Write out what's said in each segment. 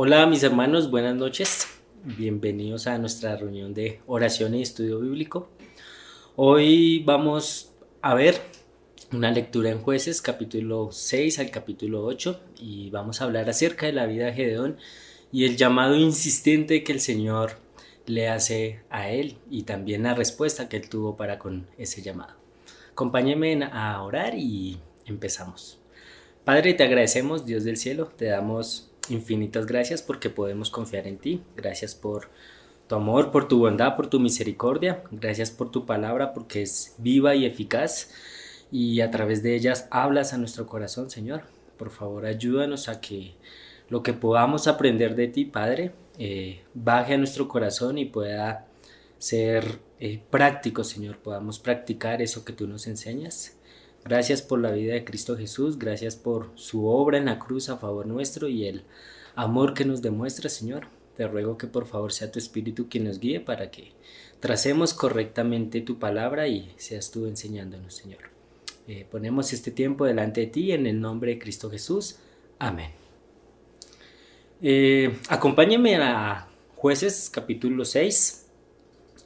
Hola mis hermanos, buenas noches. Bienvenidos a nuestra reunión de oración y estudio bíblico. Hoy vamos a ver una lectura en Jueces, capítulo 6 al capítulo 8, y vamos a hablar acerca de la vida de Gedeón y el llamado insistente que el Señor le hace a él y también la respuesta que él tuvo para con ese llamado. Acompáñenme a orar y empezamos. Padre, te agradecemos, Dios del cielo, te damos infinitas gracias porque podemos confiar en ti. Gracias por tu amor, por tu bondad, por tu misericordia. Gracias por tu palabra porque es viva y eficaz y a través de ellas hablas a nuestro corazón, Señor. Por favor, ayúdanos a que lo que podamos aprender de ti, Padre, baje a nuestro corazón y pueda ser práctico, Señor. Podamos practicar eso que tú nos enseñas. Gracias por la vida de Cristo Jesús, gracias por su obra en la cruz a favor nuestro y el amor que nos demuestra, Señor. Te ruego que por favor sea tu Espíritu quien nos guíe para que tracemos correctamente tu palabra y seas tú enseñándonos, Señor. Ponemos este tiempo delante de ti en el nombre de Cristo Jesús. Amén. Acompáñenme a Jueces capítulo 6.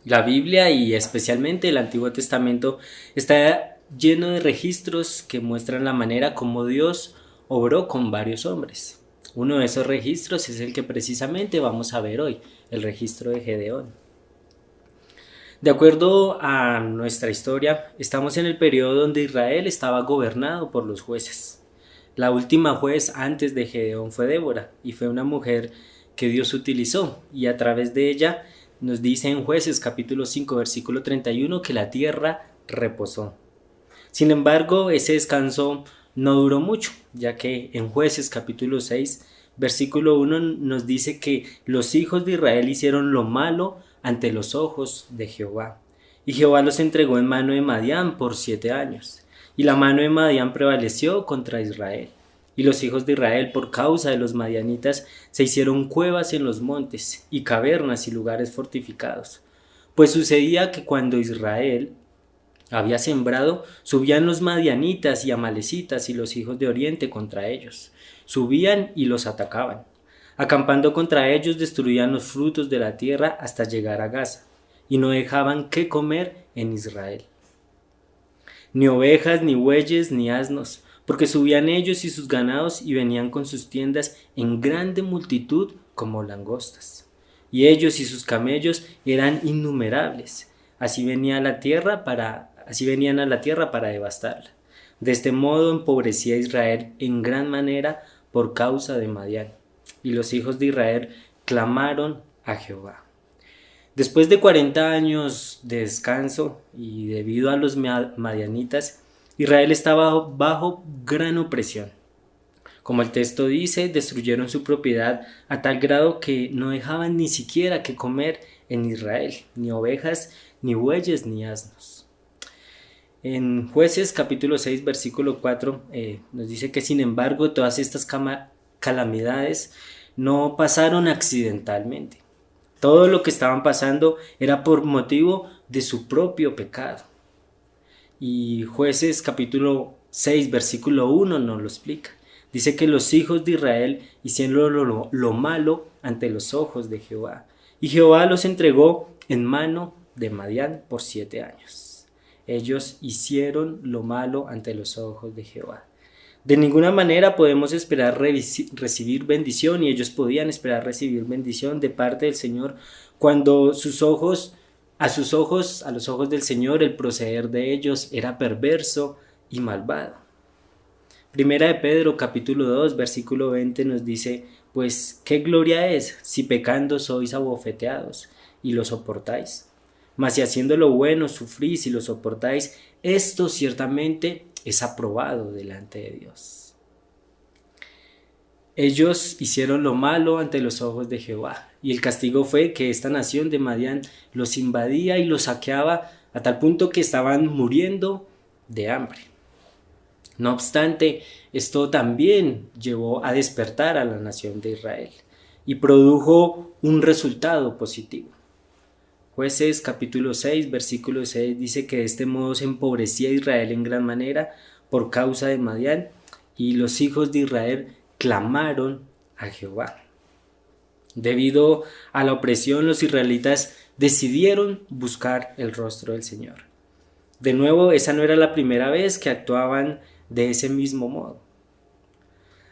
La Biblia y especialmente el Antiguo Testamento está lleno de registros que muestran la manera como Dios obró con varios hombres. Uno de esos registros es el que precisamente vamos a ver hoy, el registro de Gedeón. De acuerdo a nuestra historia, estamos en el periodo donde Israel estaba gobernado por los jueces. La última juez antes de Gedeón fue Débora y fue una mujer que Dios utilizó y a través de ella nos dice en Jueces capítulo 5 versículo 31 que la tierra reposó. Sin embargo, ese descanso no duró mucho, ya que en Jueces capítulo 6 versículo 1 nos dice que los hijos de Israel hicieron lo malo ante los ojos de Jehová. Y Jehová los entregó en mano de Madián por 7 años. Y la mano de Madián prevaleció contra Israel. Y los hijos de Israel, por causa de los madianitas, se hicieron cuevas en los montes, y cavernas y lugares fortificados. Pues sucedía que cuando Israel había sembrado, subían los madianitas y amalecitas y los hijos de Oriente contra ellos. Subían y los atacaban. Acampando contra ellos, destruían los frutos de la tierra hasta llegar a Gaza, y no dejaban qué comer en Israel. Ni ovejas, ni bueyes, ni asnos, porque subían ellos y sus ganados y venían con sus tiendas en grande multitud como langostas. Y ellos y sus camellos eran innumerables. Así venían a la tierra para devastarla. De este modo empobrecía Israel en gran manera por causa de Madián. Y los hijos de Israel clamaron a Jehová. Después de 40 años de descanso y debido a los madianitas, Israel estaba bajo gran opresión. Como el texto dice, destruyeron su propiedad a tal grado que no dejaban ni siquiera que comer en Israel, ni ovejas, ni bueyes, ni asnos. En Jueces capítulo 6 versículo 4 nos dice que sin embargo todas estas calamidades no pasaron accidentalmente. Todo lo que estaban pasando era por motivo de su propio pecado. Y Jueces capítulo 6 versículo 1 nos lo explica. Dice que los hijos de Israel hicieron lo malo ante los ojos de Jehová. Y Jehová los entregó en mano de Madián por 7 años. Ellos hicieron lo malo ante los ojos de Jehová. De ninguna manera podemos esperar recibir bendición, y ellos podían esperar recibir bendición de parte del Señor cuando a los ojos del Señor, el proceder de ellos era perverso y malvado. Primera de Pedro capítulo 2 versículo 20 nos dice: pues qué gloria es si pecando sois abofeteados y lo soportáis. Mas si haciendo lo bueno sufrís y lo soportáis, esto ciertamente es aprobado delante de Dios. Ellos hicieron lo malo ante los ojos de Jehová, y el castigo fue que esta nación de Madián los invadía y los saqueaba a tal punto que estaban muriendo de hambre. No obstante, esto también llevó a despertar a la nación de Israel y produjo un resultado positivo. Jueces capítulo 6 versículo 6 dice que de este modo se empobrecía Israel en gran manera por causa de Madián, y los hijos de Israel clamaron a Jehová. Debido a la opresión, los israelitas decidieron buscar el rostro del Señor. De nuevo, esa no era la primera vez que actuaban de ese mismo modo.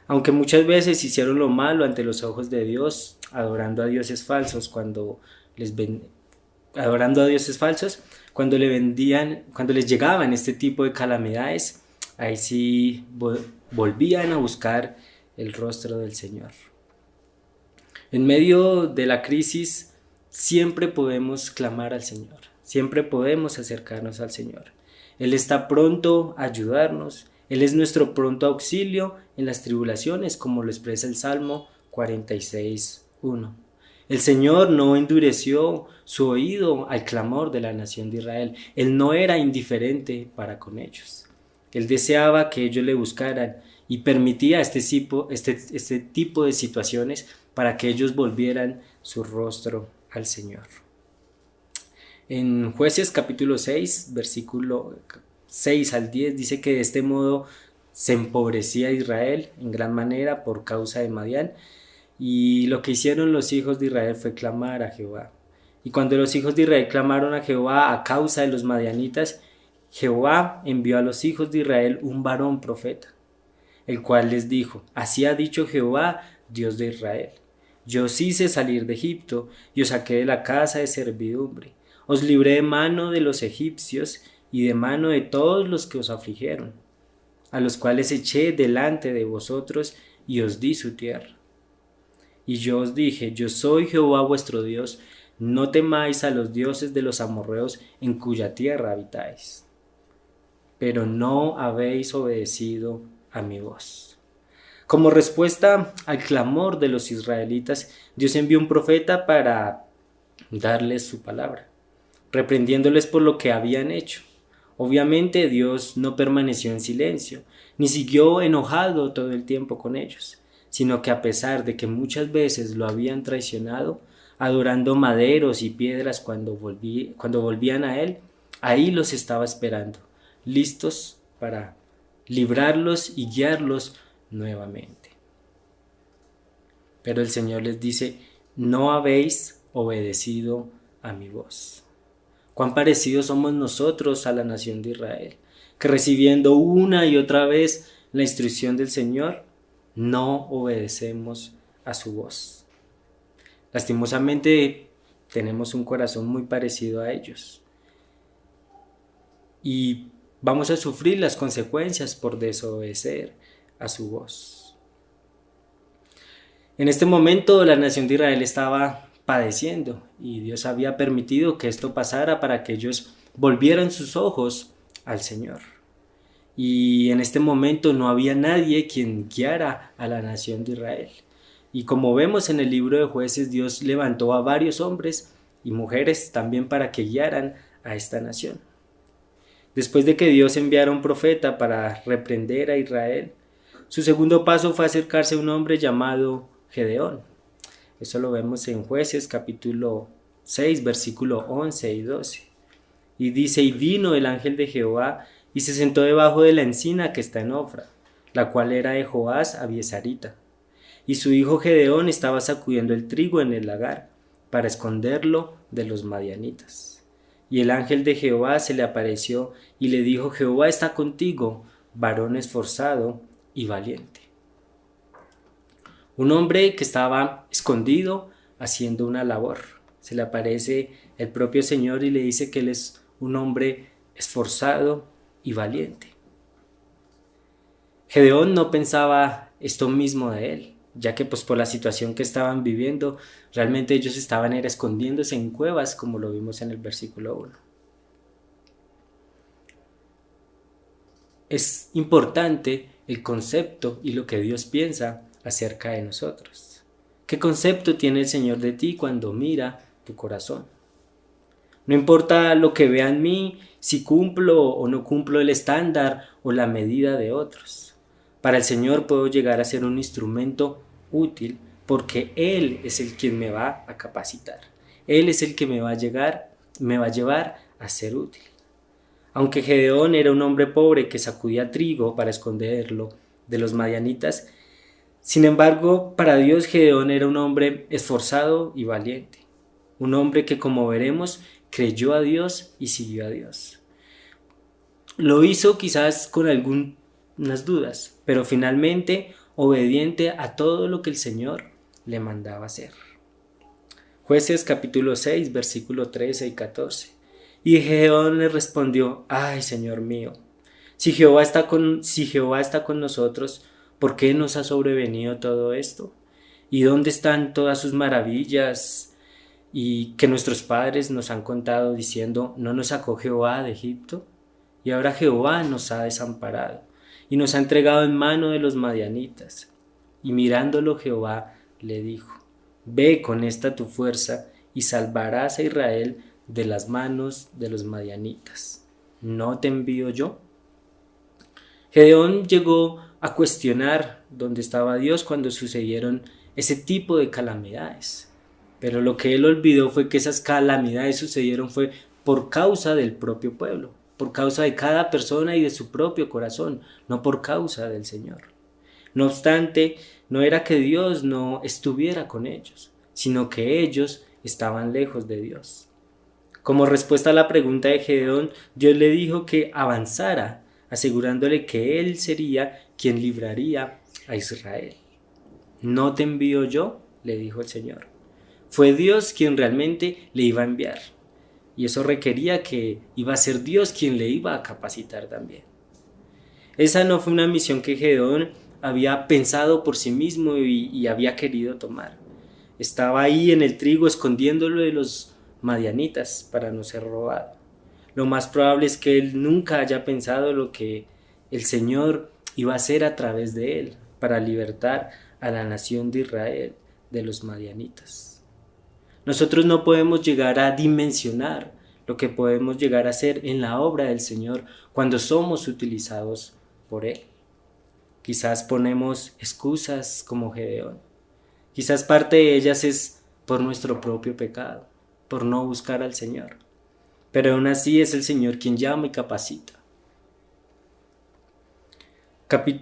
Aunque muchas veces hicieron lo malo ante los ojos de Dios, adorando a dioses falsos adorando a dioses falsos, cuando les llegaban este tipo de calamidades, ahí sí volvían a buscar el rostro del Señor. En medio de la crisis siempre podemos clamar al Señor, siempre podemos acercarnos al Señor. Él está pronto a ayudarnos, Él es nuestro pronto auxilio en las tribulaciones, como lo expresa el Salmo 46:1. El Señor no endureció su oído al clamor de la nación de Israel. Él no era indiferente para con ellos. Él deseaba que ellos le buscaran y permitía este tipo de situaciones para que ellos volvieran su rostro al Señor. En Jueces capítulo 6, versículo 6 al 10, dice que de este modo se empobrecía Israel en gran manera por causa de Madián, y lo que hicieron los hijos de Israel fue clamar a Jehová. Y cuando los hijos de Israel clamaron a Jehová a causa de los madianitas, Jehová envió a los hijos de Israel un varón profeta, el cual les dijo: así ha dicho Jehová, Dios de Israel: yo os hice salir de Egipto y os saqué de la casa de servidumbre. Os libré de mano de los egipcios y de mano de todos los que os afligieron, a los cuales eché delante de vosotros y os di su tierra. Y yo os dije: yo soy Jehová vuestro Dios, no temáis a los dioses de los amorreos en cuya tierra habitáis. Pero no habéis obedecido a mi voz. Como respuesta al clamor de los israelitas, Dios envió un profeta para darles su palabra, reprendiéndoles por lo que habían hecho. Obviamente Dios no permaneció en silencio, ni siguió enojado todo el tiempo con ellos, sino que a pesar de que muchas veces lo habían traicionado, adorando maderos y piedras cuando volvían a él, ahí los estaba esperando, listos para librarlos y guiarlos nuevamente. Pero el Señor les dice: no habéis obedecido a mi voz. Cuán parecidos somos nosotros a la nación de Israel, que recibiendo una y otra vez la instrucción del Señor, no obedecemos a su voz. Lastimosamente tenemos un corazón muy parecido a ellos y vamos a sufrir las consecuencias por desobedecer a su voz. En este momento la nación de Israel estaba padeciendo y Dios había permitido que esto pasara para que ellos volvieran sus ojos al Señor. Y en este momento no había nadie quien guiara a la nación de Israel. Y como vemos en el libro de Jueces, Dios levantó a varios hombres y mujeres también para que guiaran a esta nación. Después de que Dios enviara un profeta para reprender a Israel, su segundo paso fue acercarse a un hombre llamado Gedeón. Eso lo vemos en Jueces capítulo 6, versículo 11 y 12. Y dice: y vino el ángel de Jehová y se sentó debajo de la encina que está en Ofra, la cual era de Joás abiesarita. Y su hijo Gedeón estaba sacudiendo el trigo en el lagar, para esconderlo de los madianitas. Y el ángel de Jehová se le apareció y le dijo: Jehová está contigo, varón esforzado y valiente. Un hombre que estaba escondido haciendo una labor. Se le aparece el propio Señor y le dice que él es un hombre esforzado y valiente. Gedeón no pensaba esto mismo de él, ya que por la situación que estaban viviendo, realmente ellos estaban escondiéndose en cuevas, como lo vimos en el versículo 1. Es importante el concepto y lo que Dios piensa acerca de nosotros. ¿Qué concepto tiene el Señor de ti cuando mira tu corazón? No importa lo que vea en mí, si cumplo o no cumplo el estándar o la medida de otros. Para el Señor puedo llegar a ser un instrumento útil porque Él es el quien me va a capacitar. Él es el que me va a llevar a ser útil. Aunque Gedeón era un hombre pobre que sacudía trigo para esconderlo de los madianitas, Sin embargo, para Dios Gedeón era un hombre esforzado y valiente, un hombre que, como veremos, creyó a Dios y siguió a Dios. Lo hizo quizás con algunas dudas, pero finalmente obediente a todo lo que el Señor le mandaba hacer. Jueces capítulo 6, versículo 13 y 14. Y Gedeón le respondió: ay, Señor mío, si Jehová está con nosotros, ¿por qué nos ha sobrevenido todo esto? ¿Y dónde están todas sus maravillas y que nuestros padres nos han contado diciendo: no nos sacó Jehová de Egipto? Y ahora Jehová nos ha desamparado y nos ha entregado en mano de los madianitas. Y mirándolo Jehová le dijo: ve con esta tu fuerza y salvarás a Israel de las manos de los madianitas. ¿No te envío yo? Gedeón llegó a cuestionar dónde estaba Dios cuando sucedieron ese tipo de calamidades. Pero lo que él olvidó fue que esas calamidades sucedieron fue por causa del propio pueblo, por causa de cada persona y de su propio corazón, no por causa del Señor. No obstante, no era que Dios no estuviera con ellos, sino que ellos estaban lejos de Dios. Como respuesta a la pregunta de Gedeón, Dios le dijo que avanzara, asegurándole que él sería quien libraría a Israel. ¿No te envío yo?, le dijo el Señor. Fue Dios quien realmente le iba a enviar, y eso requería que iba a ser Dios quien le iba a capacitar también. Esa no fue una misión que Gedeón había pensado por sí mismo y había querido tomar. Estaba ahí en el trigo escondiéndolo de los madianitas para no ser robado. Lo más probable es que él nunca haya pensado lo que el Señor iba a hacer a través de él para libertar a la nación de Israel de los madianitas. Nosotros no podemos llegar a dimensionar lo que podemos llegar a hacer en la obra del Señor cuando somos utilizados por Él. Quizás ponemos excusas como Gedeón. Quizás parte de ellas es por nuestro propio pecado, por no buscar al Señor. Pero aún así es el Señor quien llama y capacita.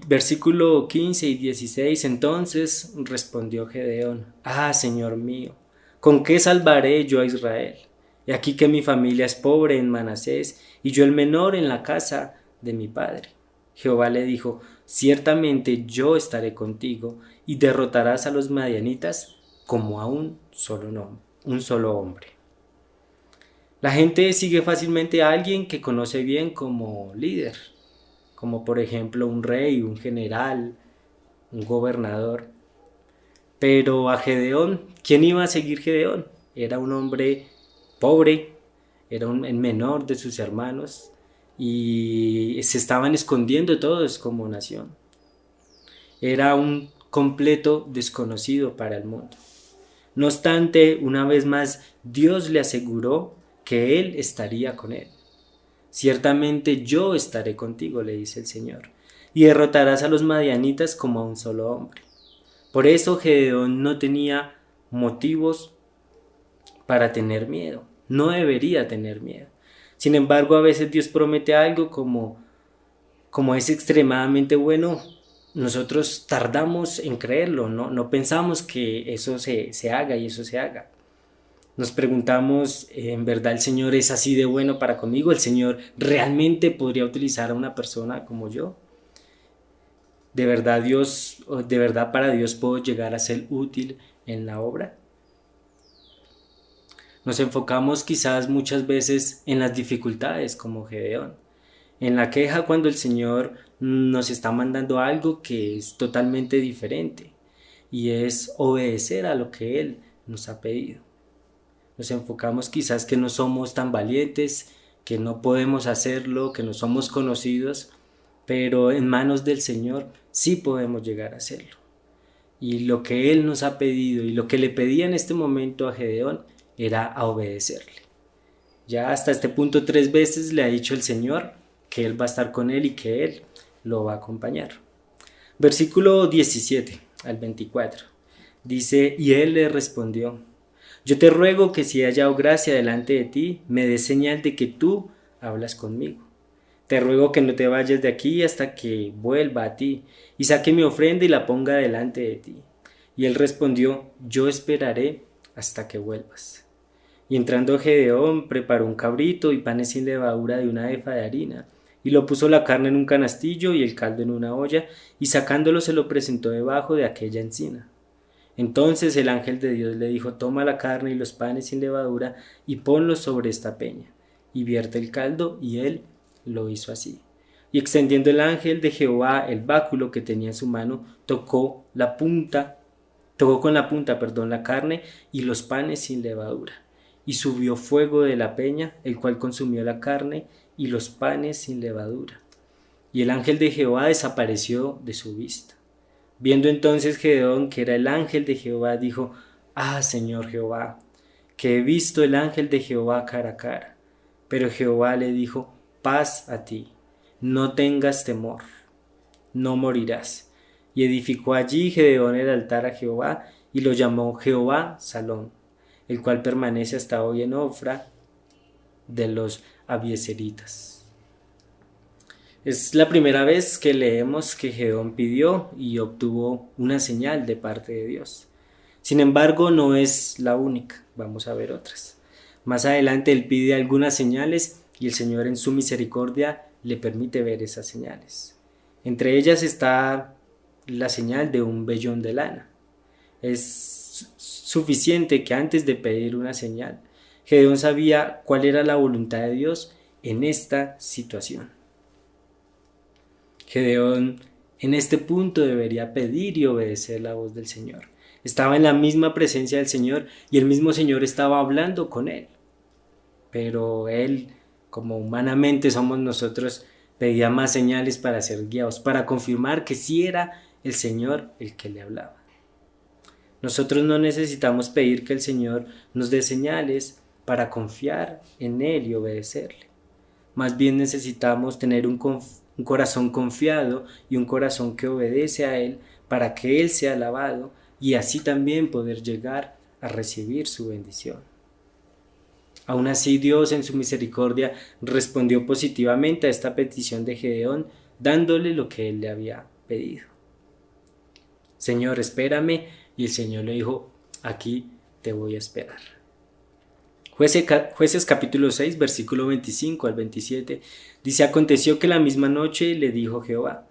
Versículo 15 y 16. Entonces respondió Gedeón: ah, Señor mío, ¿con qué salvaré yo a Israel? He aquí que mi familia es pobre en Manasés y yo el menor en la casa de mi padre. Jehová le dijo: ciertamente yo estaré contigo y derrotarás a los madianitas como a un solo hombre. La gente sigue fácilmente a alguien que conoce bien como líder, como por ejemplo un rey, un general, un gobernador. Pero a Gedeón, ¿quién iba a seguir Gedeón? Era un hombre pobre, era el menor de sus hermanos y se estaban escondiendo todos como nación. Era un completo desconocido para el mundo. No obstante, una vez más, Dios le aseguró que Él estaría con él. Ciertamente yo estaré contigo, le dice el Señor, y derrotarás a los madianitas como a un solo hombre. Por eso Gedeón no tenía motivos para tener miedo, no debería tener miedo. Sin embargo, a veces Dios promete algo como es extremadamente bueno, nosotros tardamos en creerlo, no pensamos que eso se haga y eso se haga. Nos preguntamos, ¿en verdad el Señor es así de bueno para conmigo? ¿El Señor realmente podría utilizar a una persona como yo? ¿De verdad para Dios puedo llegar a ser útil en la obra? Nos enfocamos quizás muchas veces en las dificultades como Gedeón, en la queja cuando el Señor nos está mandando algo que es totalmente diferente y es obedecer a lo que Él nos ha pedido. Nos enfocamos quizás que no somos tan valientes, que no podemos hacerlo, que no somos conocidos, pero en manos del Señor sí podemos llegar a hacerlo. Y lo que Él nos ha pedido y lo que le pedía en este momento a Gedeón era a obedecerle. Ya hasta este punto 3 veces le ha dicho el Señor que Él va a estar con él y que Él lo va a acompañar. Versículo 17 al 24. Dice: y Él le respondió: yo te ruego que si he hallado gracia delante de ti, me des señal de que tú hablas conmigo. Te ruego que no te vayas de aquí hasta que vuelva a ti, y saque mi ofrenda y la ponga delante de ti. Y él respondió, yo esperaré hasta que vuelvas. Y entrando Gedeón, preparó un cabrito y panes sin levadura de una efa de harina, y lo puso la carne en un canastillo y el caldo en una olla, y sacándolo se lo presentó debajo de aquella encina. Entonces el ángel de Dios le dijo, toma la carne y los panes sin levadura y ponlos sobre esta peña, y vierte el caldo, y él lo hizo así. Y extendiendo el ángel de Jehová el báculo que tenía en su mano, tocó con la punta, la carne y los panes sin levadura. Y subió fuego de la peña, el cual consumió la carne y los panes sin levadura. Y el ángel de Jehová desapareció de su vista. Viendo entonces Gedeón que era el ángel de Jehová, dijo, ah, Señor Jehová, que he visto el ángel de Jehová cara a cara. Pero Jehová le dijo, paz a ti, no tengas temor, no morirás. Y edificó allí Gedeón el altar a Jehová, y lo llamó Jehová Salón, el cual permanece hasta hoy en Ofra de los abiezeritas. Es la primera vez que leemos que Gedeón pidió y obtuvo una señal de parte de Dios. Sin embargo, no es la única, vamos a ver otras. Más adelante él pide algunas señales y el Señor en su misericordia le permite ver esas señales. Entre ellas está la señal de un vellón de lana. Es suficiente que antes de pedir una señal, Gedeón sabía cuál era la voluntad de Dios en esta situación. Gedeón en este punto debería pedir y obedecer la voz del Señor. Estaba en la misma presencia del Señor y el mismo Señor estaba hablando con él. Pero él, como humanamente somos nosotros, pedía más señales para ser guiados, para confirmar que sí era el Señor el que le hablaba. Nosotros no necesitamos pedir que el Señor nos dé señales para confiar en Él y obedecerle. Más bien necesitamos tener un corazón confiado y un corazón que obedece a Él para que Él sea alabado y así también poder llegar a recibir su bendición. Aún así, Dios en su misericordia respondió positivamente a esta petición de Gedeón, dándole lo que él le había pedido. Señor, espérame, y el Señor le dijo, aquí te voy a esperar. Jueces capítulo 6, versículo 25 al 27, dice, aconteció que la misma noche le dijo Jehová,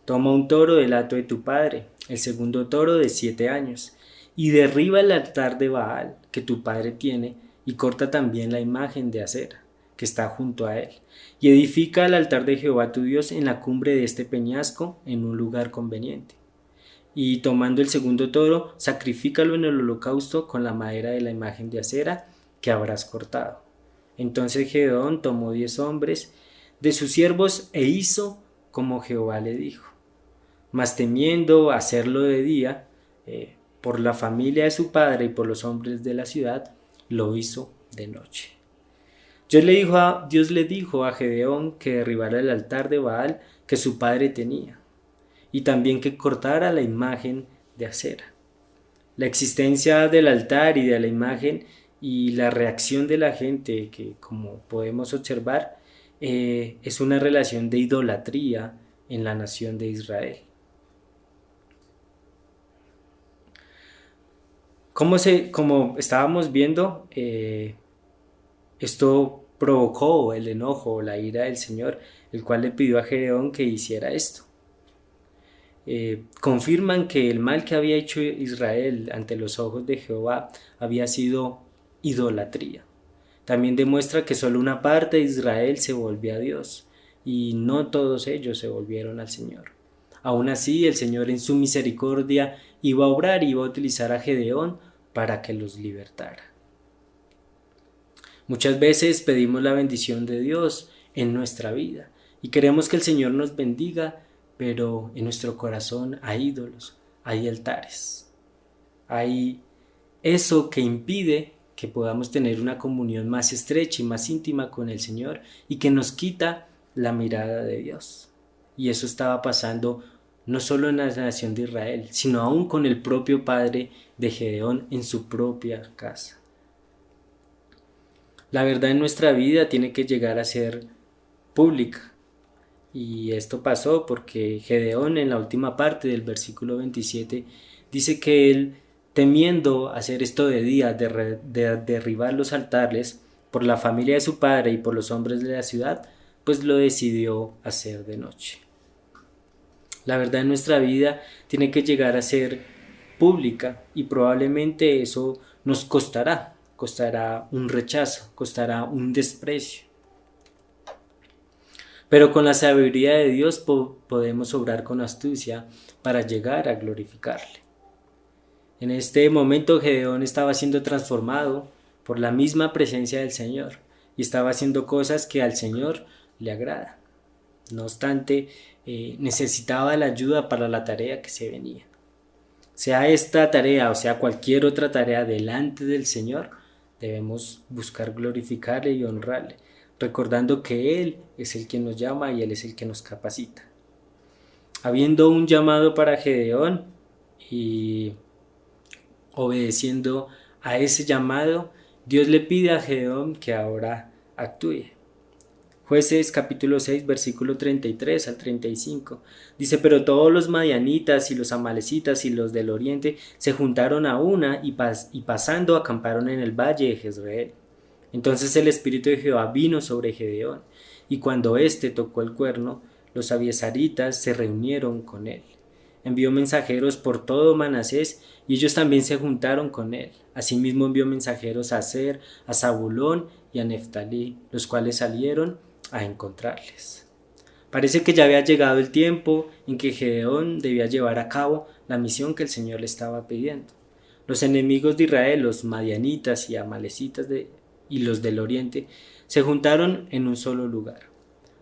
toma un toro del hato de tu padre, el segundo toro de 7 años, y derriba el altar de Baal que tu padre tiene, y corta también la imagen de acera que está junto a él, y edifica el altar de Jehová tu Dios en la cumbre de este peñasco, en un lugar conveniente. Y tomando el segundo toro, sacrifícalo en el holocausto con la madera de la imagen de acera que habrás cortado. Entonces Gedeón tomó 10 hombres de sus siervos e hizo como Jehová le dijo. Mas temiendo hacerlo de día, por la familia de su padre y por los hombres de la ciudad, lo hizo de noche. Dios le dijo a Gedeón que derribara el altar de Baal que su padre tenía, y también que cortara la imagen de acera. La existencia del altar y de la imagen y la reacción de la gente, que como podemos observar, es una relación de idolatría en la nación de Israel. Como estábamos viendo, esto provocó el enojo, la ira del Señor, el cual le pidió a Gedeón que hiciera esto. Confirman que el mal que había hecho Israel ante los ojos de Jehová había sido idolatría. También demuestra que solo una parte de Israel se volvió a Dios y no todos ellos se volvieron al Señor. Aún así, el Señor en su misericordia iba a obrar y iba a utilizar a Gedeón para que los libertara. Muchas veces pedimos la bendición de Dios en nuestra vida y queremos que el Señor nos bendiga, pero en nuestro corazón hay ídolos, hay altares, hay eso que impide que podamos tener una comunión más estrecha y más íntima con el Señor y que nos quita la mirada de Dios. Y eso estaba pasando no solo en la nación de Israel, sino aún con el propio padre de Gedeón en su propia casa. La verdad en nuestra vida tiene que llegar a ser pública. Y esto pasó porque Gedeón en la última parte del versículo 27 dice que él, temiendo hacer esto de día, de derribar los altares por la familia de su padre y por los hombres de la ciudad, pues lo decidió hacer de noche. La verdad en nuestra vida tiene que llegar a ser pública y probablemente eso nos costará un rechazo, costará un desprecio. Pero con la sabiduría de Dios podemos obrar con astucia para llegar a glorificarle. En este momento Gedeón estaba siendo transformado por la misma presencia del Señor y estaba haciendo cosas que al Señor le agradan. No obstante, necesitaba la ayuda para la tarea que se venía. Sea esta tarea o sea cualquier otra tarea delante del Señor, debemos buscar glorificarle y honrarle, recordando que Él es el que nos llama y Él es el que nos capacita. Habiendo un llamado para Gedeón y obedeciendo a ese llamado, Dios le pide a Gedeón que ahora actúe. Jueces capítulo 6 versículo 33 al 35 dice: pero todos los madianitas y los amalecitas y los del oriente se juntaron a una y pasando acamparon en el valle de Jezreel. Entonces el espíritu de Jehová vino sobre Gedeón, y cuando éste tocó el cuerno, los abiesaritas se reunieron con él. Envió mensajeros por todo Manasés, y ellos también se juntaron con él. Asimismo envió mensajeros a Aser, a Zabulón y a Neftalí, los cuales salieron a encontrarles. Parece que ya había llegado el tiempo en que Gedeón debía llevar a cabo la misión que el Señor le estaba pidiendo. Los enemigos de Israel, los madianitas y amalecitas y los del oriente, se juntaron en un solo lugar.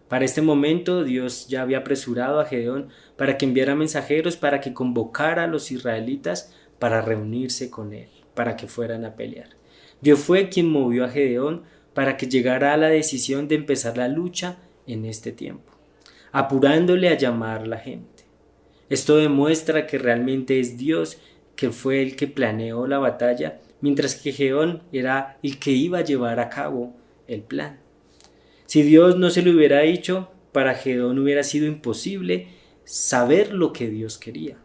Para este momento Dios ya había apresurado a Gedeón para que enviara mensajeros para que convocara a los israelitas para reunirse con él, para que fueran a pelear. Dios fue quien movió a Gedeón para que llegara a la decisión de empezar la lucha en este tiempo, apurándole a llamar a la gente. Esto demuestra que realmente es Dios que fue el que planeó la batalla, mientras que Gedeón era el que iba a llevar a cabo el plan. Si Dios no se lo hubiera dicho, para Gedeón hubiera sido imposible saber lo que Dios quería.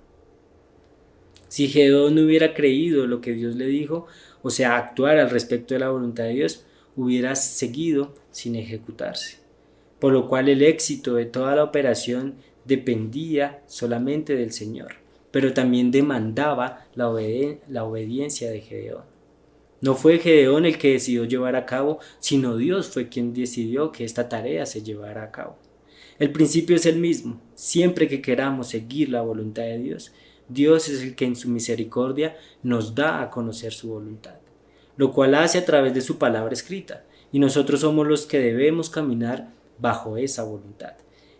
Si Gedeón no hubiera creído lo que Dios le dijo, o sea, actuar al respecto de la voluntad de Dios, hubiera seguido sin ejecutarse, por lo cual el éxito de toda la operación dependía solamente del Señor, pero también demandaba la obediencia de Gedeón. No fue Gedeón el que decidió llevar a cabo, sino Dios fue quien decidió que esta tarea se llevara a cabo. El principio es el mismo. Siempre que queramos seguir la voluntad de Dios, Dios es el que en su misericordia nos da a conocer su voluntad, lo cual hace a través de su palabra escrita, y nosotros somos los que debemos caminar bajo esa voluntad.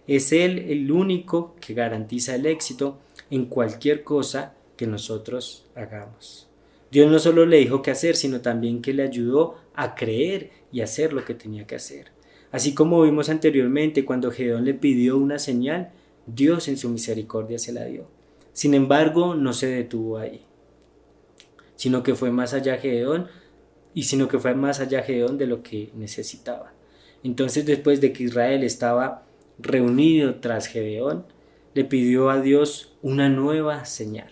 Es Él el único que garantiza el éxito en cualquier cosa que nosotros hagamos. Dios no solo le dijo qué hacer, sino también que le ayudó a creer y hacer lo que tenía que hacer. Así como vimos anteriormente, cuando Gedeón le pidió una señal, Dios en su misericordia se la dio. Sin embargo, no se detuvo ahí, sino que fue más allá Gedeón de lo que necesitaba. Entonces, después de que Israel estaba reunido tras Gedeón, le pidió a Dios una nueva señal.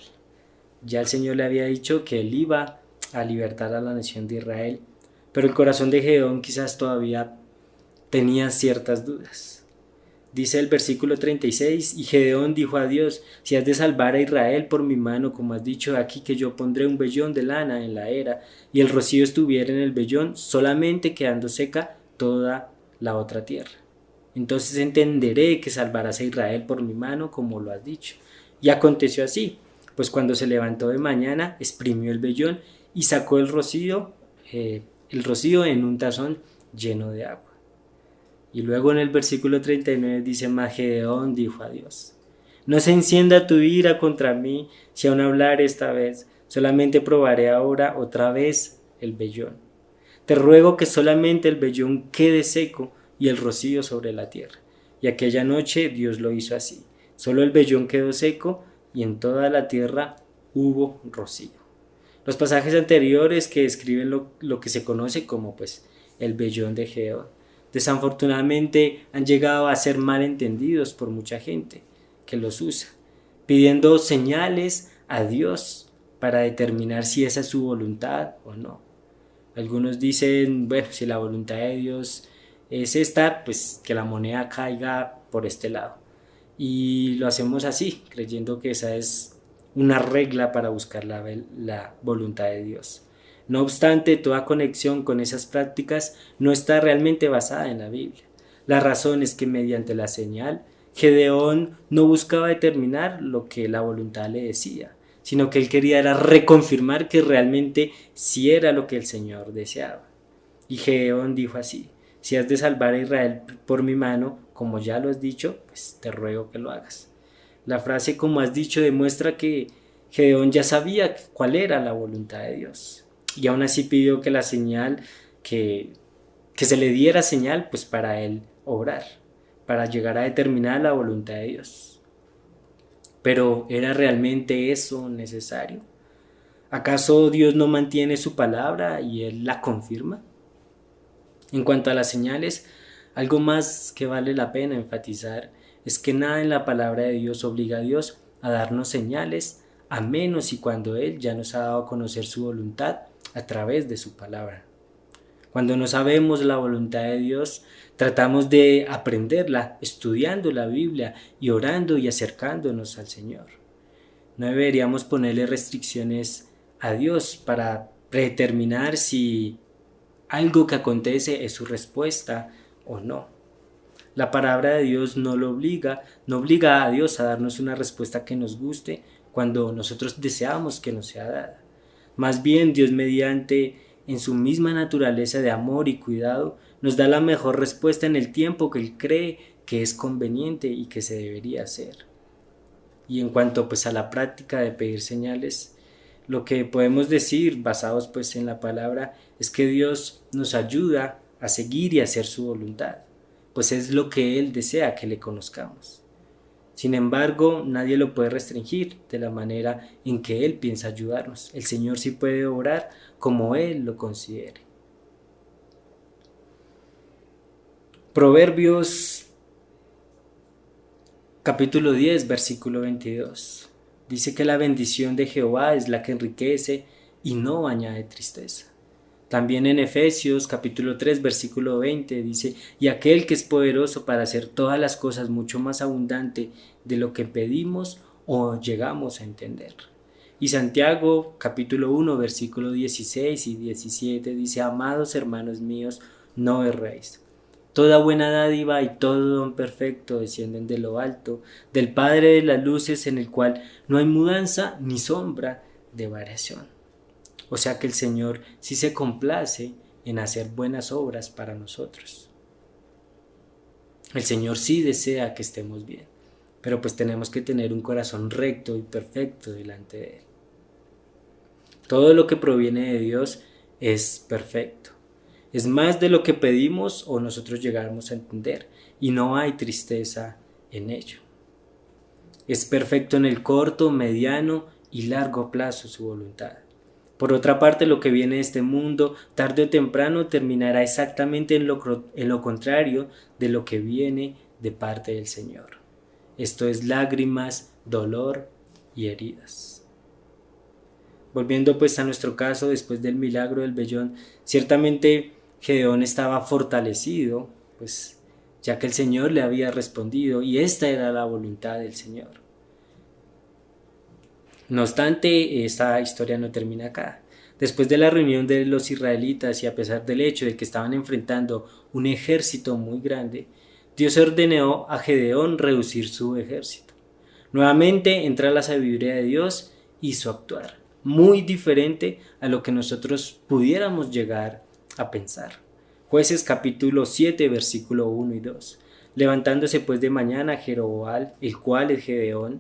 Ya el Señor le había dicho que él iba a libertar a la nación de Israel, pero el corazón de Gedeón quizás todavía tenía ciertas dudas. Dice el versículo 36, y Gedeón dijo a Dios: si has de salvar a Israel por mi mano, como has dicho aquí, que yo pondré un vellón de lana en la era, y el rocío estuviera en el vellón, solamente quedando seca toda la otra tierra. Entonces entenderé que salvarás a Israel por mi mano, como lo has dicho. Y aconteció así, pues cuando se levantó de mañana, exprimió el vellón y sacó el rocío en un tazón lleno de agua. Y luego en el versículo 39 dice: mas Gedeón dijo a Dios: no se encienda tu ira contra mí, si aún hablar esta vez, solamente probaré ahora otra vez el vellón. Te ruego que solamente el vellón quede seco y el rocío sobre la tierra. Y aquella noche Dios lo hizo así. Solo el vellón quedó seco y en toda la tierra hubo rocío. Los pasajes anteriores que describen lo que se conoce como el vellón de Gedeón desafortunadamente han llegado a ser mal entendidos por mucha gente que los usa, pidiendo señales a Dios para determinar si esa es su voluntad o no. Algunos dicen, bueno, si la voluntad de Dios es esta, pues que la moneda caiga por este lado. Y lo hacemos así, creyendo que esa es una regla para buscar la voluntad de Dios. No obstante, toda conexión con esas prácticas no está realmente basada en la Biblia. La razón es que mediante la señal, Gedeón no buscaba determinar lo que la voluntad le decía, sino que él quería era reconfirmar que realmente sí era lo que el Señor deseaba. Y Gedeón dijo así: si has de salvar a Israel por mi mano, como ya lo has dicho, pues te ruego que lo hagas. La frase como has dicho demuestra que Gedeón ya sabía cuál era la voluntad de Dios. Y aún así pidió que la señal, que se le diera señal, pues para él obrar, para llegar a determinar la voluntad de Dios. Pero ¿era realmente eso necesario? ¿Acaso Dios no mantiene su palabra y él la confirma? En cuanto a las señales, algo más que vale la pena enfatizar es que nada en la palabra de Dios obliga a Dios a darnos señales, a menos y cuando Él ya nos ha dado a conocer su voluntad a través de su palabra. Cuando no sabemos la voluntad de Dios, tratamos de aprenderla estudiando la Biblia y orando y acercándonos al Señor. No deberíamos ponerle restricciones a Dios para predeterminar si algo que acontece es su respuesta o no. La palabra de Dios no obliga a Dios a darnos una respuesta que nos guste cuando nosotros deseamos que nos sea dada. Más bien, Dios mediante en su misma naturaleza de amor y cuidado nos da la mejor respuesta en el tiempo que Él cree que es conveniente y que se debería hacer. Y en cuanto pues a la práctica de pedir señales, lo que podemos decir basados pues en la palabra es que Dios nos ayuda a seguir y a hacer su voluntad, pues es lo que Él desea que le conozcamos. Sin embargo, nadie lo puede restringir de la manera en que Él piensa ayudarnos. El Señor sí puede obrar como Él lo considere. Proverbios capítulo 10, versículo 22. Dice que la bendición de Jehová es la que enriquece y no añade tristeza. También en Efesios capítulo 3 versículo 20 dice: y aquel que es poderoso para hacer todas las cosas mucho más abundante de lo que pedimos o llegamos a entender. Y Santiago capítulo 1 versículo 16 y 17 dice: amados hermanos míos, no erréis. Toda buena dádiva y todo don perfecto descienden de lo alto, del Padre de las luces, en el cual no hay mudanza ni sombra de variación. O sea que el Señor sí se complace en hacer buenas obras para nosotros. El Señor sí desea que estemos bien, pero pues tenemos que tener un corazón recto y perfecto delante de Él. Todo lo que proviene de Dios es perfecto. Es más de lo que pedimos o nosotros llegamos a entender, y no hay tristeza en ello. Es perfecto en el corto, mediano y largo plazo su voluntad. Por otra parte, lo que viene de este mundo, tarde o temprano, terminará exactamente en lo contrario de lo que viene de parte del Señor. Esto es lágrimas, dolor y heridas. Volviendo pues a nuestro caso, después del milagro del vellón, ciertamente Gedeón estaba fortalecido, pues ya que el Señor le había respondido y esta era la voluntad del Señor. No obstante, esta historia no termina acá. Después de la reunión de los israelitas y a pesar del hecho de que estaban enfrentando un ejército muy grande, Dios ordenó a Gedeón reducir su ejército. Nuevamente entra la sabiduría de Dios y su actuar, muy diferente a lo que nosotros pudiéramos llegar a pensar. Jueces capítulo 7 versículo 1 y 2. Levantándose pues de mañana Jeroboam, el cual es Gedeón,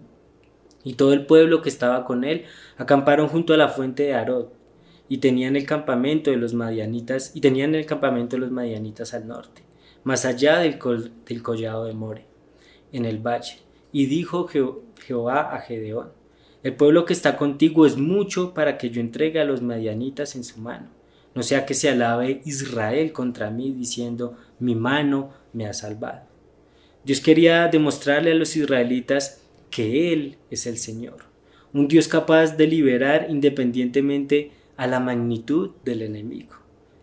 y todo el pueblo que estaba con él, acamparon junto a la fuente de Arod, y tenían el campamento de los madianitas al norte, más allá del collado de More, en el valle. Y dijo Jehová a Gedeón: el pueblo que está contigo es mucho para que yo entregue a los madianitas en su mano. no sea que se alabe Israel contra mí, diciendo, mi mano me ha salvado. Dios quería demostrarle a los israelitas que Él es el Señor, un Dios capaz de liberar independientemente a la magnitud del enemigo.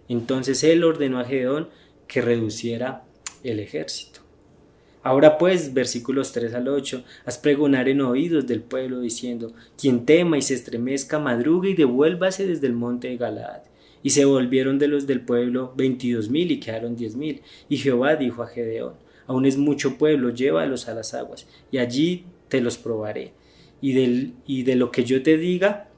Entonces Él ordenó a Gedeón que reduciera el ejército. Ahora pues, versículos 3 al 8, haz pregonar en oídos del pueblo diciendo, quien tema y se estremezca, madrugue y devuélvase desde el monte de Galaad. Y se volvieron de los del pueblo 22,000 y quedaron 10,000. Y Jehová dijo a Gedeón, aún es mucho pueblo, llévalos a las aguas, y allí te los probaré. Y de lo que yo te diga,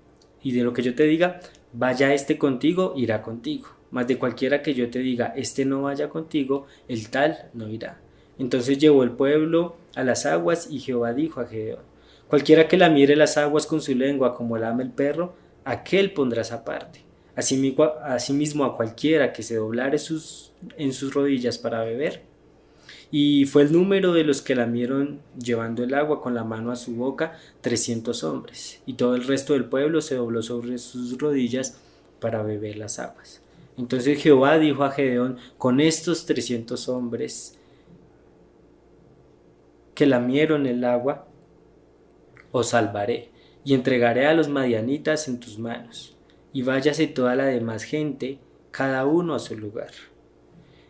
vaya este contigo, irá contigo. Mas de cualquiera que yo te diga, este no vaya contigo, el tal no irá. Entonces llevó el pueblo a las aguas, y Jehová dijo a Gedeón, cualquiera que lamiere las aguas con su lengua como lame el perro, aquel pondrás aparte. Asimismo a cualquiera que se doblare en sus rodillas para beber. Y fue el número de los que lamieron llevando el agua con la mano a su boca 300 hombres, y todo el resto del pueblo se dobló sobre sus rodillas para beber las aguas. Entonces Jehová dijo a Gedeón, con estos 300 hombres que lamieron el agua, os salvaré, y entregaré a los madianitas en tus manos, y váyase toda la demás gente, cada uno a su lugar.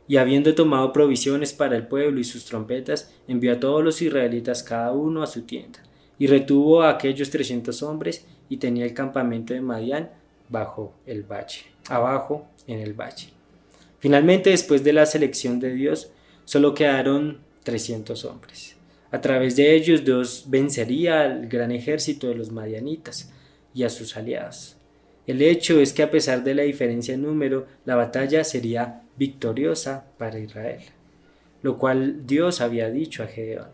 Y habiendo tomado provisiones para el pueblo y sus trompetas, envió a todos los israelitas cada uno a su tienda, y retuvo a aquellos 300 hombres, y tenía el campamento de Madián abajo en el valle. Finalmente, después de la selección de Dios, solo quedaron 300 hombres. A través de ellos Dios vencería al gran ejército de los madianitas y a sus aliados. El hecho es que a pesar de la diferencia en número, la batalla sería victoriosa para Israel, lo cual Dios había dicho a Gedeón,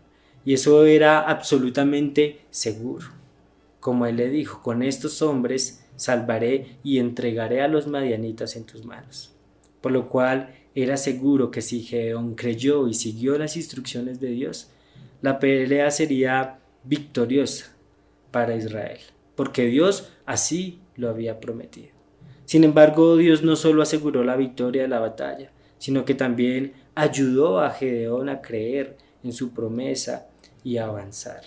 y eso era absolutamente seguro. Como él le dijo, con estos hombres salvaré y entregaré a los madianitas en tus manos. Por lo cual era seguro que si Gedeón creyó y siguió las instrucciones de Dios, la pelea sería victoriosa para Israel, porque Dios así lo había prometido. Sin embargo, Dios no solo aseguró la victoria de la batalla, sino que también ayudó a Gedeón a creer en su promesa y a avanzar.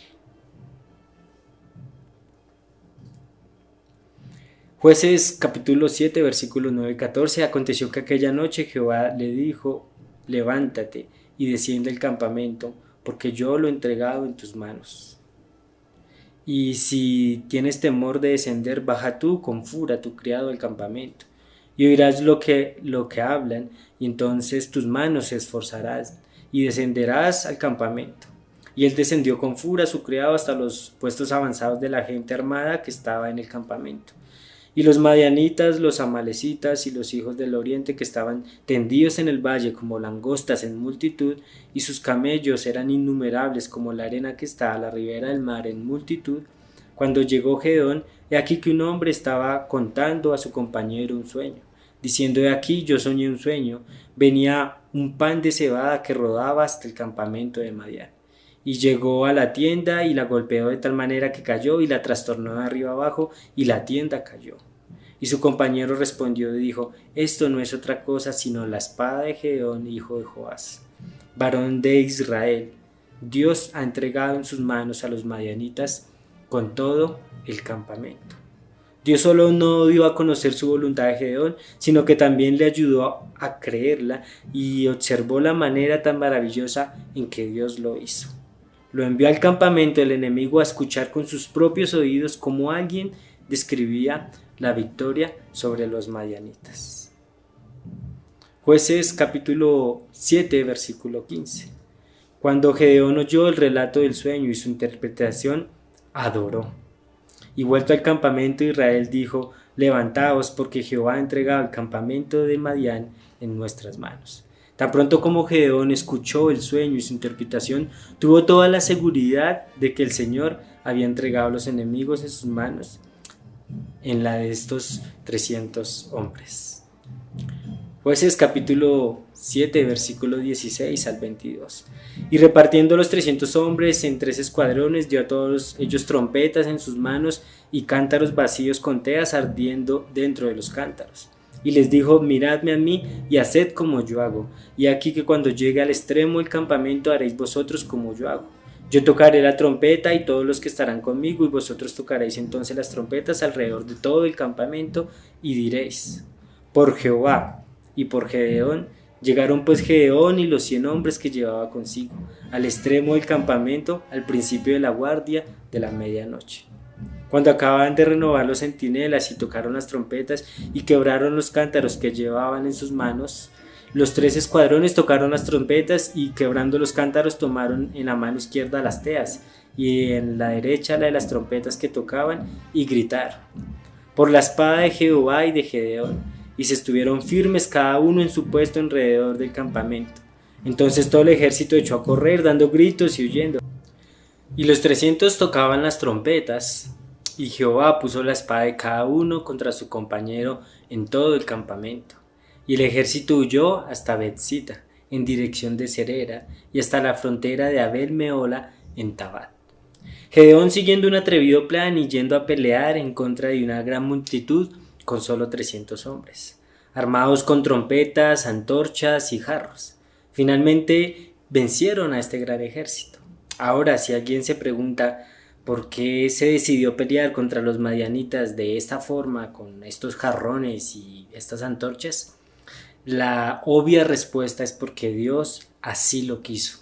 Jueces capítulo 7 versículos 9 y 14. Aconteció que aquella noche Jehová le dijo, levántate y desciende el campamento, porque yo lo he entregado en tus manos. Y si tienes temor de descender, baja tú con Fura, tu criado, del campamento, y oirás lo que hablan, y entonces tus manos se esforzarán, y descenderás al campamento. Y él descendió con Fura, su criado, hasta los puestos avanzados de la gente armada que estaba en el campamento. Y los madianitas, los amalecitas y los hijos del oriente que estaban tendidos en el valle como langostas en multitud, y sus camellos eran innumerables como la arena que está a la ribera del mar en multitud. Cuando llegó Gedeón, he aquí que un hombre estaba contando a su compañero un sueño, diciendo, he aquí yo soñé un sueño, venía un pan de cebada que rodaba hasta el campamento de Madián. Y llegó a la tienda y la golpeó de tal manera que cayó y la trastornó de arriba abajo, y la tienda cayó. Y su compañero respondió y dijo, esto no es otra cosa sino la espada de Gedeón, hijo de Joás, varón de Israel. Dios ha entregado en sus manos a los madianitas con todo el campamento. Dios solo no dio a conocer su voluntad a Gedeón, sino que también le ayudó a creerla, y observó la manera tan maravillosa en que Dios lo hizo. Lo envió al campamento del enemigo a escuchar con sus propios oídos cómo alguien describía la victoria sobre los madianitas. Jueces capítulo 7 versículo 15. Cuando Gedeón oyó el relato del sueño y su interpretación, adoró. Y vuelto al campamento, Israel dijo, levantaos, porque Jehová ha entregado el campamento de Madián en nuestras manos. Tan pronto como Gedeón escuchó el sueño y su interpretación, tuvo toda la seguridad de que el Señor había entregado a los enemigos en sus manos, en la de estos 300 hombres. Jueces capítulo 7 versículo 16 al 22. Y repartiendo los 300 hombres en 3 escuadrones, dio a todos ellos trompetas en sus manos y cántaros vacíos con teas ardiendo dentro de los cántaros. Y les dijo: miradme a mí y haced como yo hago. Y aquí que cuando llegue al extremo del campamento haréis vosotros como yo hago. Yo tocaré la trompeta y todos los que estarán conmigo, y vosotros tocaréis entonces las trompetas alrededor de todo el campamento, y diréis: por Jehová y por Gedeón. Llegaron pues Gedeón y los 100 hombres que llevaba consigo, al extremo del campamento, al principio de la guardia de la medianoche. Cuando acababan de renovar los centinelas y tocaron las trompetas y quebraron los cántaros que llevaban en sus manos, los 3 escuadrones tocaron las trompetas y, quebrando los cántaros, tomaron en la mano izquierda las teas y en la derecha la de las trompetas que tocaban, y gritaron: por la espada de Jehová y de Gedeón. Y se estuvieron firmes cada uno en su puesto alrededor del campamento. Entonces todo el ejército echó a correr dando gritos y huyendo. Y los 300 tocaban las trompetas, y Jehová puso la espada de cada uno contra su compañero en todo el campamento. Y el ejército huyó hasta Betzita, en dirección de Serera, y hasta la frontera de Abel Meola en Tabat. Gedeón, siguiendo un atrevido plan y yendo a pelear en contra de una gran multitud, con solo 300 hombres, armados con trompetas, antorchas y jarros. Finalmente vencieron a este gran ejército. Ahora, si alguien se pregunta por qué se decidió pelear contra los madianitas de esta forma, con estos jarrones y estas antorchas, la obvia respuesta es porque Dios así lo quiso.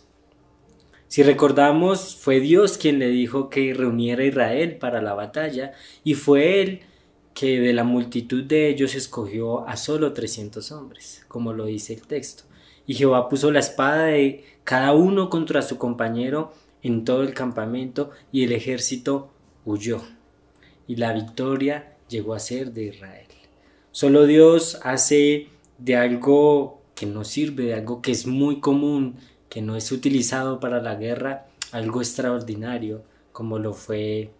Si recordamos, fue Dios quien le dijo que reuniera a Israel para la batalla, y fue Él que de la multitud de ellos escogió a solo 300 hombres, como lo dice el texto. Y Jehová puso la espada de cada uno contra su compañero en todo el campamento, y el ejército huyó, y la victoria llegó a ser de Israel. Solo Dios hace de algo que no sirve, de algo que es muy común, que no es utilizado para la guerra, algo extraordinario, como lo fue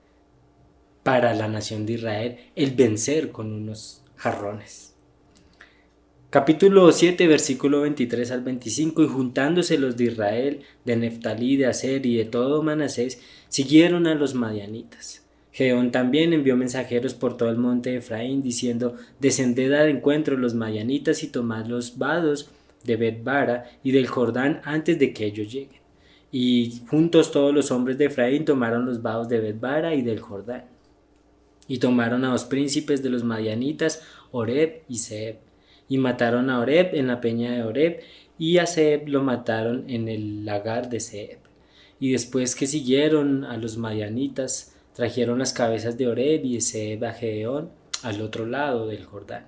para la nación de Israel el vencer con unos jarrones. Capítulo 7, versículo 23 al 25. Y juntándose los de Israel, de Neftalí, de Aser y de todo Manasés, siguieron a los madianitas. Gedeón también envió mensajeros por todo el monte de Efraín, diciendo: descended al encuentro de los madianitas y tomad los vados de Bet-bara y del Jordán antes de que ellos lleguen. Y juntos todos los hombres de Efraín tomaron los vados de Bet-bara y del Jordán. Y tomaron a 2 príncipes de los madianitas, Oreb y Zeeb, y mataron a Oreb en la peña de Oreb, y a Zeeb lo mataron en el lagar de Zeeb. Y después que siguieron a los madianitas, trajeron las cabezas de Oreb y de Zeeb a Gedeón al otro lado del Jordán.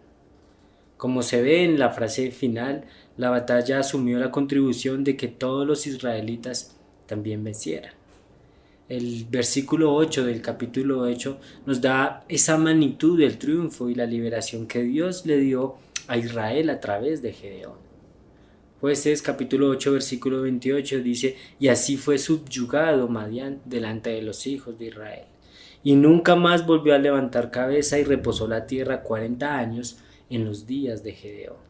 Como se ve en la frase final, la batalla asumió la contribución de que todos los israelitas también vencieran. El versículo 8 del capítulo 8 nos da esa magnitud del triunfo y la liberación que Dios le dio a Israel a través de Gedeón. Jueces capítulo 8 versículo 28 dice: y así fue subyugado Madián delante de los hijos de Israel, y nunca más volvió a levantar cabeza, y reposó la tierra 40 años en los días de Gedeón.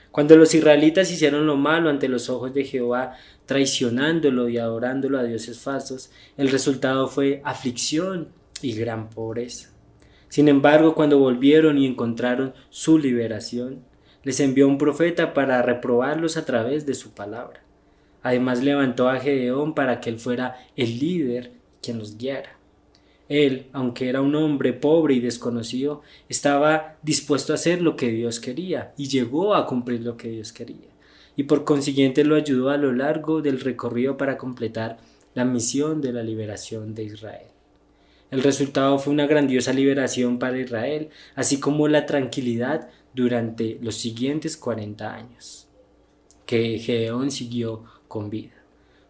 Cuando los israelitas hicieron lo malo ante los ojos de Jehová, traicionándolo y adorándolo a dioses falsos, el resultado fue aflicción y gran pobreza. Sin embargo, cuando volvieron y encontraron su liberación, les envió un profeta para reprobarlos a través de su palabra. Además levantó a Gedeón para que él fuera el líder quien los guiara. Él, aunque era un hombre pobre y desconocido, estaba dispuesto a hacer lo que Dios quería, y llegó a cumplir lo que Dios quería. Y por consiguiente lo ayudó a lo largo del recorrido para completar la misión de la liberación de Israel. El resultado fue una grandiosa liberación para Israel, así como la tranquilidad durante los siguientes 40 años, que Gedeón siguió con vida.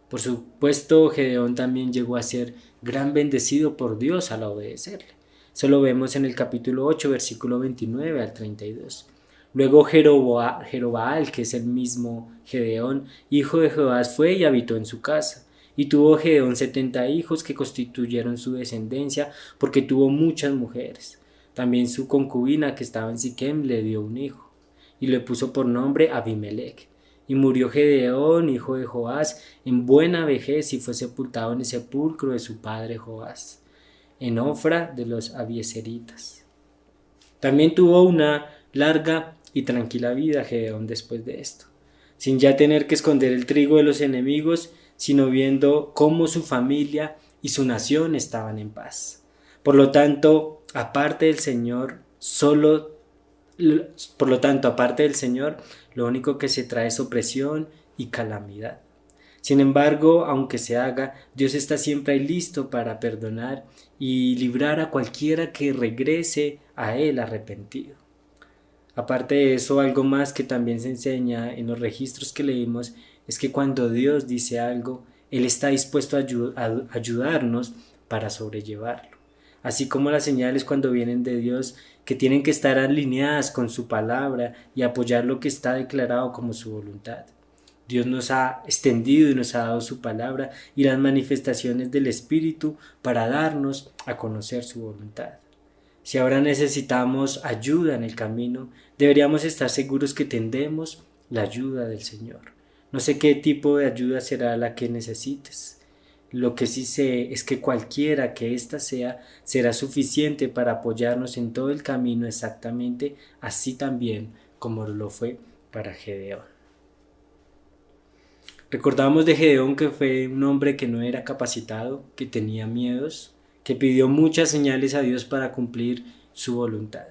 Por supuesto, Gedeón también llegó a ser gran bendecido por Dios al obedecerle. Eso lo vemos en el capítulo 8, versículo 29 al 32. Luego Jerobaal, que es el mismo Gedeón, hijo de Joás, fue y habitó en su casa. Y tuvo Gedeón 70 hijos que constituyeron su descendencia, porque tuvo muchas mujeres. También su concubina que estaba en Siquem le dio un hijo, y le puso por nombre Abimelech. Y murió Gedeón, hijo de Joás, en buena vejez, y fue sepultado en el sepulcro de su padre Joás, en Ofra de los Abieseritas. También tuvo una larga y tranquila vida Gedeón después de esto, sin ya tener que esconder el trigo de los enemigos, sino viendo cómo su familia y su nación estaban en paz. Por lo tanto, aparte del Señor, lo único que se trae es opresión y calamidad. Sin embargo, aunque se haga, Dios está siempre ahí listo para perdonar y librar a cualquiera que regrese a Él arrepentido. Aparte de eso, algo más que también se enseña en los registros que leímos es que cuando Dios dice algo, Él está dispuesto a ayudarnos para sobrellevarlo. Así como las señales cuando vienen de Dios, que tienen que estar alineadas con su palabra y apoyar lo que está declarado como su voluntad. Dios nos ha extendido y nos ha dado su palabra y las manifestaciones del Espíritu para darnos a conocer su voluntad. Si ahora necesitamos ayuda en el camino, deberíamos estar seguros que tendremos la ayuda del Señor. No sé qué tipo de ayuda será la que necesites. Lo que sí sé es que cualquiera que ésta sea, será suficiente para apoyarnos en todo el camino exactamente así también como lo fue para Gedeón. Recordamos de Gedeón que fue un hombre que no era capacitado, que tenía miedos, que pidió muchas señales a Dios para cumplir su voluntad.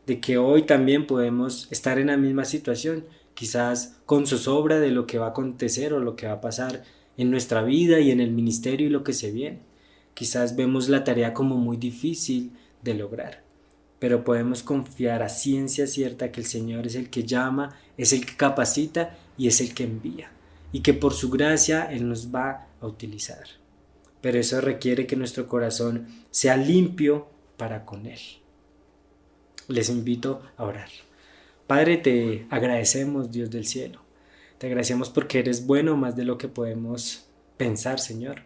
De que hoy también podemos estar en la misma situación, quizás con zozobra de lo que va a acontecer o lo que va a pasar en nuestra vida y en el ministerio y lo que se viene. Quizás vemos la tarea como muy difícil de lograr, pero podemos confiar a ciencia cierta que el Señor es el que llama, es el que capacita y es el que envía, y que por su gracia Él nos va a utilizar. Pero eso requiere que nuestro corazón sea limpio para con Él. Les invito a orar. Padre, te agradecemos, Dios del cielo. Te agradecemos porque eres bueno más de lo que podemos pensar, Señor.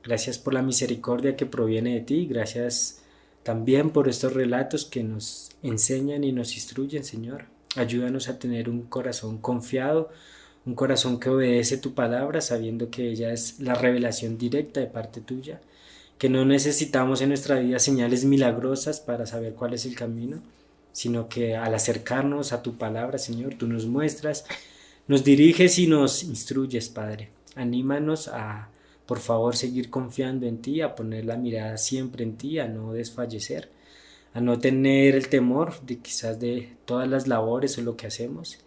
Gracias por la misericordia que proviene de ti. Gracias también por estos relatos que nos enseñan y nos instruyen, Señor. Ayúdanos a tener un corazón confiado, un corazón que obedece tu palabra, sabiendo que ella es la revelación directa de parte tuya, que no necesitamos en nuestra vida señales milagrosas para saber cuál es el camino, sino que al acercarnos a tu palabra, Señor, tú nos muestras, nos diriges y nos instruyes, Padre. Anímanos a, por favor, seguir confiando en ti, a poner la mirada siempre en ti, a no desfallecer, a no tener el temor de quizás de todas las labores o lo que hacemos,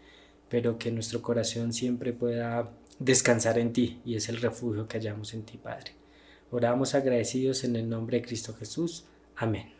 pero que nuestro corazón siempre pueda descansar en ti y es el refugio que hallamos en ti, Padre. Oramos agradecidos en el nombre de Cristo Jesús. Amén.